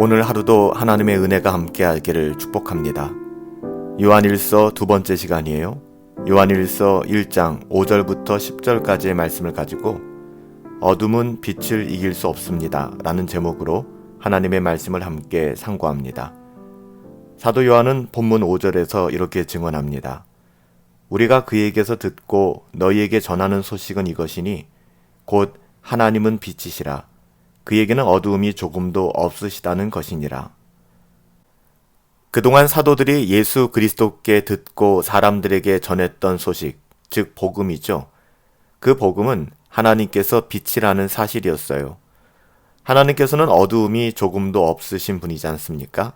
오늘 하루도 하나님의 은혜가 함께하기를 축복합니다. 요한일서 두 번째 시간이에요. 요한일서 1장 5절부터 10절까지의 말씀을 가지고 어둠은 빛을 이길 수 없습니다 라는 제목으로 하나님의 말씀을 함께 상고합니다. 사도 요한은 본문 5절에서 이렇게 증언합니다. 우리가 그에게서 듣고 너희에게 전하는 소식은 이것이니 곧 하나님은 빛이시라. 그에게는 어두움이 조금도 없으시다는 것이니라. 그동안 사도들이 예수 그리스도께 듣고 사람들에게 전했던 소식, 즉 복음이죠. 그 복음은 하나님께서 빛이라는 사실이었어요. 하나님께서는 어두움이 조금도 없으신 분이지 않습니까?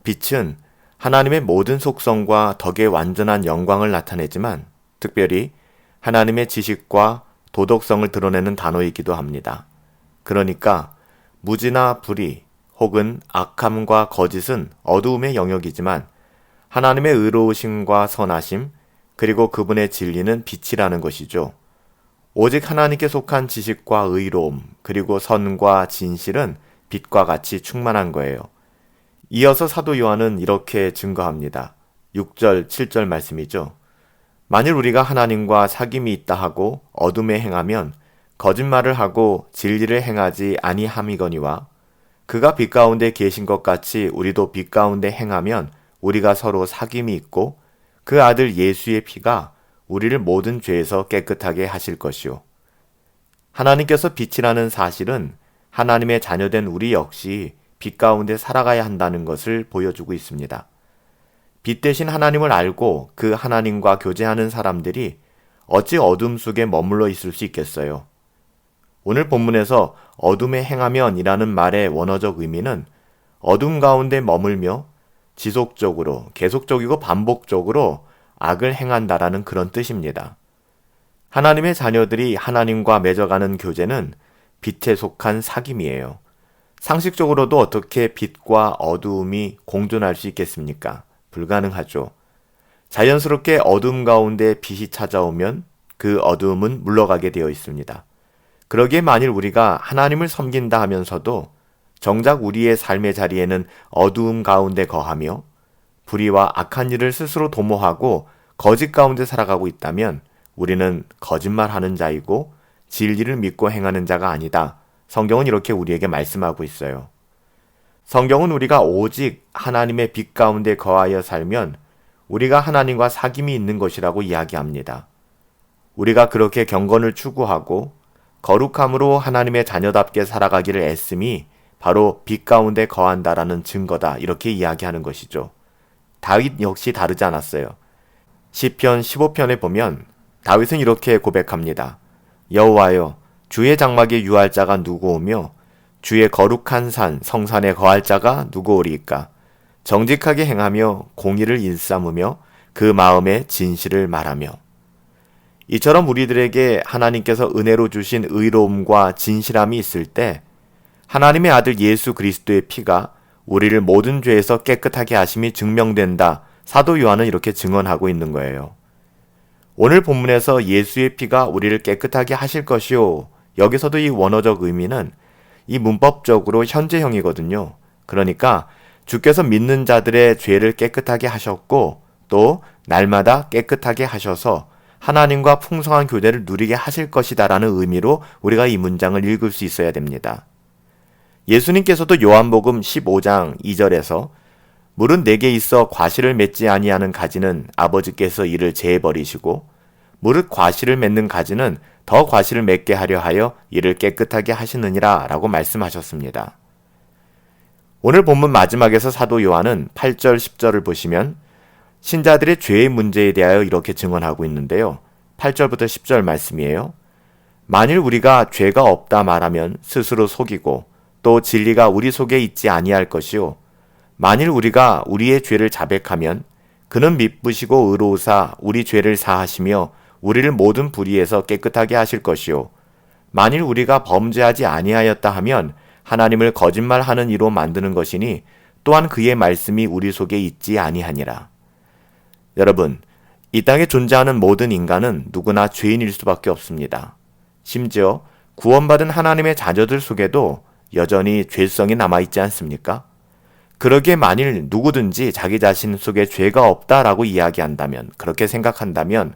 빛은 하나님의 모든 속성과 덕의 완전한 영광을 나타내지만 특별히 하나님의 지식과 도덕성을 드러내는 단어이기도 합니다. 그러니까 무지나 불의 혹은 악함과 거짓은 어두움의 영역이지만 하나님의 의로우심과 선하심 그리고 그분의 진리는 빛이라는 것이죠. 오직 하나님께 속한 지식과 의로움 그리고 선과 진실은 빛과 같이 충만한 거예요. 이어서 사도 요한은 이렇게 증거합니다. 6절, 7절 말씀이죠. 만일 우리가 하나님과 사귐이 있다 하고 어둠에 행하면 거짓말을 하고 진리를 행하지 아니함이거니와 그가 빛 가운데 계신 것 같이 우리도 빛 가운데 행하면 우리가 서로 사귐이 있고 그 아들 예수의 피가 우리를 모든 죄에서 깨끗하게 하실 것이요. 하나님께서 빛이라는 사실은 하나님의 자녀된 우리 역시 빛 가운데 살아가야 한다는 것을 보여주고 있습니다. 빛 대신 하나님을 알고 그 하나님과 교제하는 사람들이 어찌 어둠 속에 머물러 있을 수 있겠어요? 오늘 본문에서 어둠에 행하면 이라는 말의 원어적 의미는 어둠 가운데 머물며 지속적으로, 계속적이고 반복적으로 악을 행한다라는 그런 뜻입니다. 하나님의 자녀들이 하나님과 맺어가는 교제는 빛에 속한 사귐이에요. 상식적으로도 어떻게 빛과 어두움이 공존할 수 있겠습니까? 불가능하죠. 자연스럽게 어둠 가운데 빛이 찾아오면 그 어두움은 물러가게 되어 있습니다. 그러기에 만일 우리가 하나님을 섬긴다 하면서도 정작 우리의 삶의 자리에는 어두움 가운데 거하며 불의와 악한 일을 스스로 도모하고 거짓 가운데 살아가고 있다면 우리는 거짓말하는 자이고 진리를 믿고 행하는 자가 아니다. 성경은 이렇게 우리에게 말씀하고 있어요. 성경은 우리가 오직 하나님의 빛 가운데 거하여 살면 우리가 하나님과 사귐이 있는 것이라고 이야기합니다. 우리가 그렇게 경건을 추구하고 거룩함으로 하나님의 자녀답게 살아가기를 애씀이 바로 빛 가운데 거한다라는 증거다. 이렇게 이야기하는 것이죠. 다윗 역시 다르지 않았어요. 시편 15편에 보면 다윗은 이렇게 고백합니다. 여호와여, 주의 장막에 유할 자가 누구오며 주의 거룩한 산 성산에 거할 자가 누구오리이까? 정직하게 행하며 공의를 일삼으며 그 마음에 진실을 말하며. 이처럼 우리들에게 하나님께서 은혜로 주신 의로움과 진실함이 있을 때 하나님의 아들 예수 그리스도의 피가 우리를 모든 죄에서 깨끗하게 하심이 증명된다. 사도 요한은 이렇게 증언하고 있는 거예요. 오늘 본문에서 예수의 피가 우리를 깨끗하게 하실 것이요. 여기서도 이 원어적 의미는 이 문법적으로 현재형이거든요. 그러니까 주께서 믿는 자들의 죄를 깨끗하게 하셨고 또 날마다 깨끗하게 하셔서 하나님과 풍성한 교제를 누리게 하실 것이다 라는 의미로 우리가 이 문장을 읽을 수 있어야 됩니다. 예수님께서도 요한복음 15장 2절에서 물은 내게 있어 과실을 맺지 아니하는 가지는 아버지께서 이를 제해버리시고 무릇 과실을 맺는 가지는 더 과실을 맺게 하려 하여 이를 깨끗하게 하시느니라 라고 말씀하셨습니다. 오늘 본문 마지막에서 사도 요한은 8절 10절을 보시면 신자들의 죄의 문제에 대하여 이렇게 증언하고 있는데요. 8절부터 10절 말씀이에요. 만일 우리가 죄가 없다 말하면 스스로 속이고 또 진리가 우리 속에 있지 아니할 것이요. 만일 우리가 우리의 죄를 자백하면 그는 미쁘시고 의로우사 우리 죄를 사하시며 우리를 모든 불의에서 깨끗하게 하실 것이요. 만일 우리가 범죄하지 아니하였다 하면 하나님을 거짓말하는 이로 만드는 것이니 또한 그의 말씀이 우리 속에 있지 아니하니라. 여러분, 이 땅에 존재하는 모든 인간은 누구나 죄인일 수밖에 없습니다. 심지어 구원받은 하나님의 자녀들 속에도 여전히 죄성이 남아있지 않습니까? 그러기에 만일 누구든지 자기 자신 속에 죄가 없다라고 이야기한다면, 그렇게 생각한다면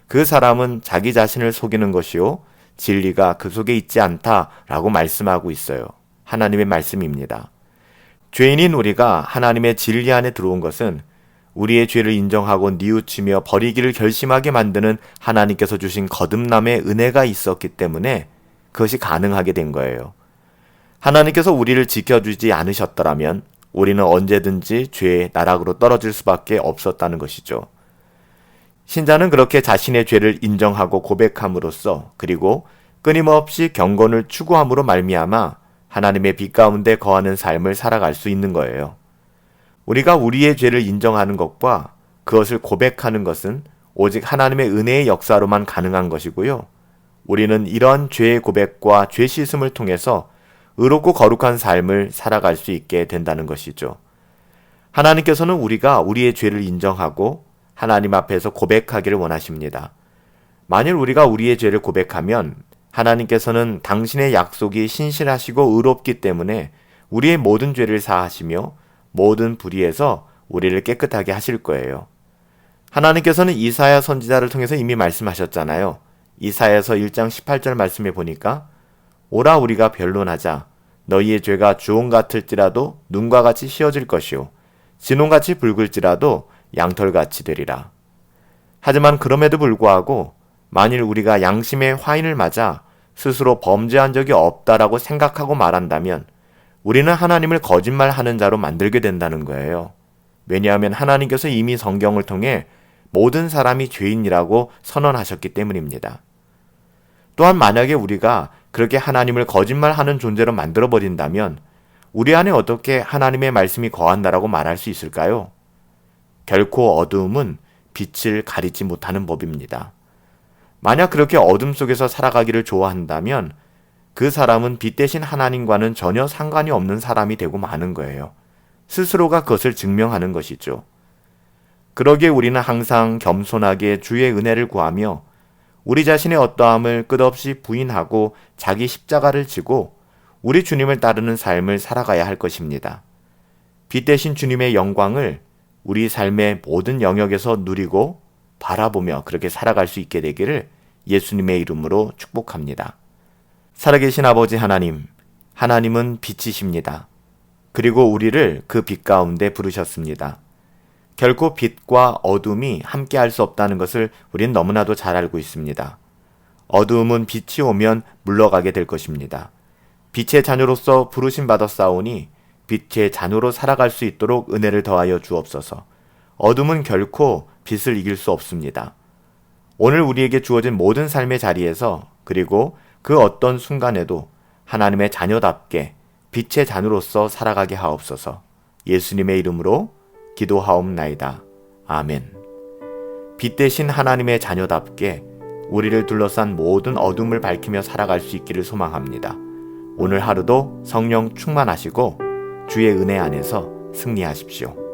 그 사람은 자기 자신을 속이는 것이요 진리가 그 속에 있지 않다라고 말씀하고 있어요. 하나님의 말씀입니다. 죄인인 우리가 하나님의 진리 안에 들어온 것은 우리의 죄를 인정하고 뉘우치며 버리기를 결심하게 만드는 하나님께서 주신 거듭남의 은혜가 있었기 때문에 그것이 가능하게 된 거예요. 하나님께서 우리를 지켜주지 않으셨더라면 우리는 언제든지 죄의 나락으로 떨어질 수밖에 없었다는 것이죠. 신자는 그렇게 자신의 죄를 인정하고 고백함으로써, 그리고 끊임없이 경건을 추구함으로 말미암아 하나님의 빛 가운데 거하는 삶을 살아갈 수 있는 거예요. 우리가 우리의 죄를 인정하는 것과 그것을 고백하는 것은 오직 하나님의 은혜의 역사로만 가능한 것이고요. 우리는 이러한 죄의 고백과 죄 씻음을 통해서 의롭고 거룩한 삶을 살아갈 수 있게 된다는 것이죠. 하나님께서는 우리가 우리의 죄를 인정하고 하나님 앞에서 고백하기를 원하십니다. 만일 우리가 우리의 죄를 고백하면 하나님께서는 당신의 약속이 신실하시고 의롭기 때문에 우리의 모든 죄를 사하시며 모든 불의에서 우리를 깨끗하게 하실 거예요. 하나님께서는 이사야 선지자를 통해서 이미 말씀하셨잖아요. 이사야서 1장 18절 말씀에 보니까 오라 우리가 변론하자. 너희의 죄가 주홍 같을지라도 눈과 같이 씌어질 것이요 진홍같이 붉을지라도 양털같이 되리라. 하지만 그럼에도 불구하고 만일 우리가 양심의 화인을 맞아 스스로 범죄한 적이 없다라고 생각하고 말한다면 우리는 하나님을 거짓말하는 자로 만들게 된다는 거예요. 왜냐하면 하나님께서 이미 성경을 통해 모든 사람이 죄인이라고 선언하셨기 때문입니다. 또한 만약에 우리가 그렇게 하나님을 거짓말하는 존재로 만들어버린다면 우리 안에 어떻게 하나님의 말씀이 거한다라고 말할 수 있을까요? 결코 어두움은 빛을 가리지 못하는 법입니다. 만약 그렇게 어둠 속에서 살아가기를 좋아한다면 그 사람은 빛 대신 하나님과는 전혀 상관이 없는 사람이 되고 마는 거예요. 스스로가 그것을 증명하는 것이죠. 그러기에 우리는 항상 겸손하게 주의 은혜를 구하며 우리 자신의 어떠함을 끝없이 부인하고 자기 십자가를 지고 우리 주님을 따르는 삶을 살아가야 할 것입니다. 빛 대신 주님의 영광을 우리 삶의 모든 영역에서 누리고 바라보며 그렇게 살아갈 수 있게 되기를 예수님의 이름으로 축복합니다. 살아계신 아버지 하나님, 하나님은 빛이십니다. 그리고 우리를 그 빛 가운데 부르셨습니다. 결코 빛과 어둠이 함께 할 수 없다는 것을 우린 너무나도 잘 알고 있습니다. 어두움은 빛이 오면 물러가게 될 것입니다. 빛의 자녀로서 부르심 받았사오니 빛의 자녀로 살아갈 수 있도록 은혜를 더하여 주옵소서. 어둠은 결코 빛을 이길 수 없습니다. 오늘 우리에게 주어진 모든 삶의 자리에서 그리고 그 어떤 순간에도 하나님의 자녀답게 빛의 자녀로서 살아가게 하옵소서. 예수님의 이름으로 기도하옵나이다. 아멘. 빛 대신 하나님의 자녀답게 우리를 둘러싼 모든 어둠을 밝히며 살아갈 수 있기를 소망합니다. 오늘 하루도 성령 충만하시고 주의 은혜 안에서 승리하십시오.